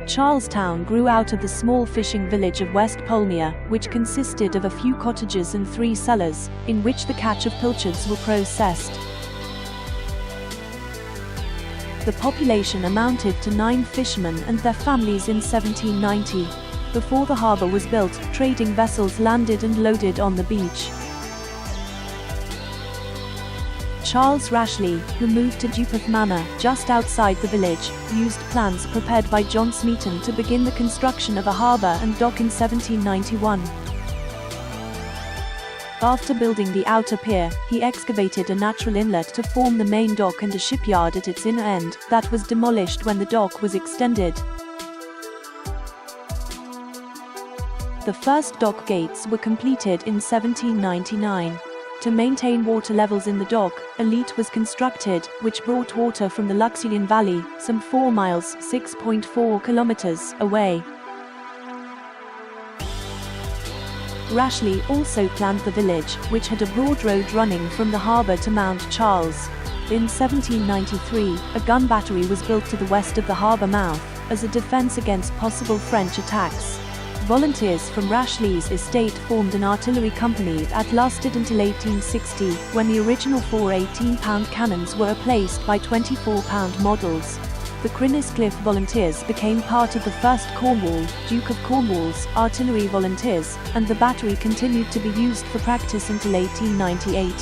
Charlestown grew out of the small fishing village of West Polmere, which consisted of a few cottages and 3 cellars, in which the catch of pilchards were processed. The population amounted to 9 fishermen and their families in 1790. Before the harbour was built, trading vessels landed and loaded on the beach. Charles Rashleigh, who moved to Dupeth Manor, just outside the village, used plans prepared by John Smeaton to begin the construction of a harbour and dock in 1791. After building the outer pier, he excavated a natural inlet to form the main dock and a shipyard at its inner end, that was demolished when the dock was extended. The first dock gates were completed in 1799. To maintain water levels in the dock, a leat was constructed, which brought water from the Luxeuillian Valley, some 4 miles (6.4 kilometers) away. Rashleigh also planned the village, which had a broad road running from the harbour to Mount Charles. In 1793, a gun battery was built to the west of the harbour mouth, as a defence against possible French attacks. Volunteers from Rashleigh's estate formed an artillery company that lasted until 1860, when the original 4 18-pound cannons were replaced by 24-pound models. The Criniscliffe Volunteers became part of the 1st Cornwall, Duke of Cornwall's, artillery volunteers, and the battery continued to be used for practice until 1898.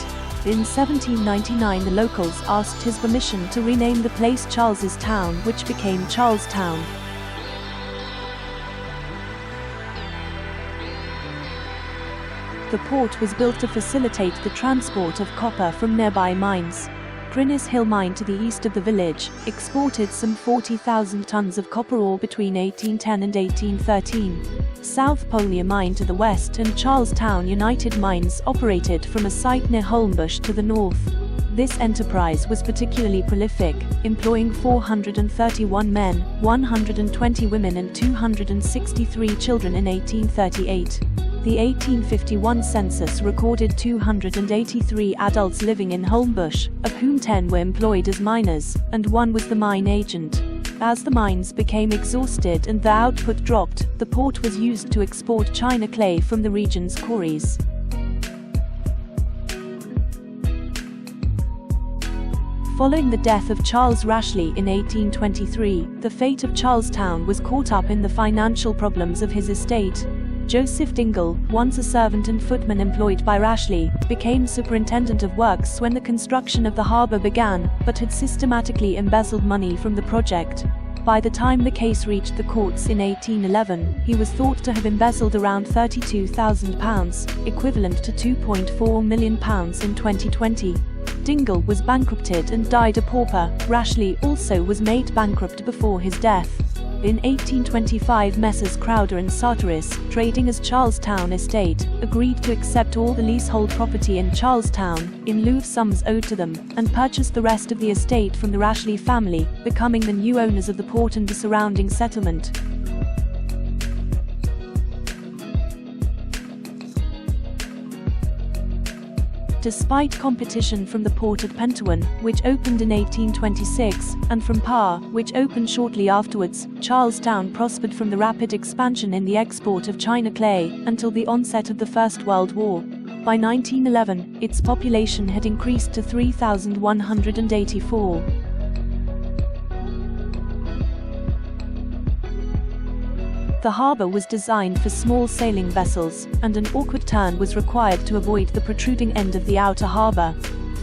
In 1799 the locals asked his permission to rename the place Charles's Town, which became Charlestown. The port was built to facilitate the transport of copper from nearby mines. Crinis Hill Mine to the east of the village exported some 40,000 tons of copper ore between 1810 and 1813. South Polmere Mine to the west and Charlestown United Mines operated from a site near Holmbush to the north. This enterprise was particularly prolific, employing 431 men, 120 women and 263 children in 1838. The 1851 census recorded 283 adults living in Holmbush, of whom 10 were employed as miners, and 1 was the mine agent. As the mines became exhausted and their output dropped, the port was used to export china clay from the region's quarries. Following the death of Charles Rashleigh in 1823, the fate of Charlestown was caught up in the financial problems of his estate. Joseph Dingle, once a servant and footman employed by Rashleigh, became superintendent of works when the construction of the harbour began, but had systematically embezzled money from the project. By the time the case reached the courts in 1811, he was thought to have embezzled around £32,000, equivalent to £2.4 million in 2020. Dingle was bankrupted and died a pauper. Rashleigh also was made bankrupt before his death. In 1825 Messrs Crowder and Sartoris, trading as Charlestown Estate, agreed to accept all the leasehold property in Charlestown, in lieu of sums owed to them, and purchased the rest of the estate from the Rashleigh family, becoming the new owners of the port and the surrounding settlement. Despite competition from the port at Pentewan, which opened in 1826, and from Parr, which opened shortly afterwards, Charlestown prospered from the rapid expansion in the export of china clay, until the onset of the First World War. By 1911, its population had increased to 3,184. The harbour was designed for small sailing vessels, and an awkward turn was required to avoid the protruding end of the outer harbour.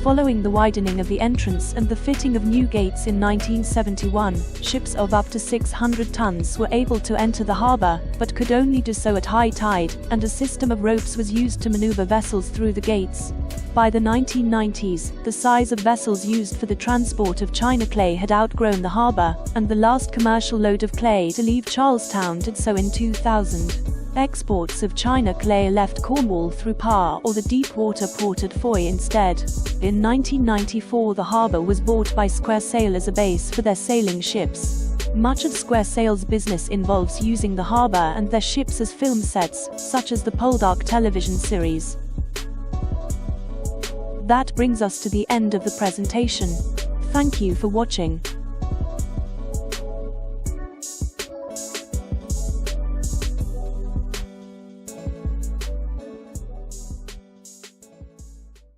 Following the widening of the entrance and the fitting of new gates in 1971, ships of up to 600 tons were able to enter the harbour, but could only do so at high tide, and a system of ropes was used to manoeuvre vessels through the gates. By the 1990s, the size of vessels used for the transport of china clay had outgrown the harbour, and the last commercial load of clay to leave Charlestown did so in 2000. Exports of china clay left Cornwall through Parr or the deep-water port at Foy instead. In 1994 the harbour was bought by Square Sail as a base for their sailing ships. Much of Square Sail's business involves using the harbour and their ships as film sets, such as the Poldark television series. That brings us to the end of the presentation. Thank you for watching.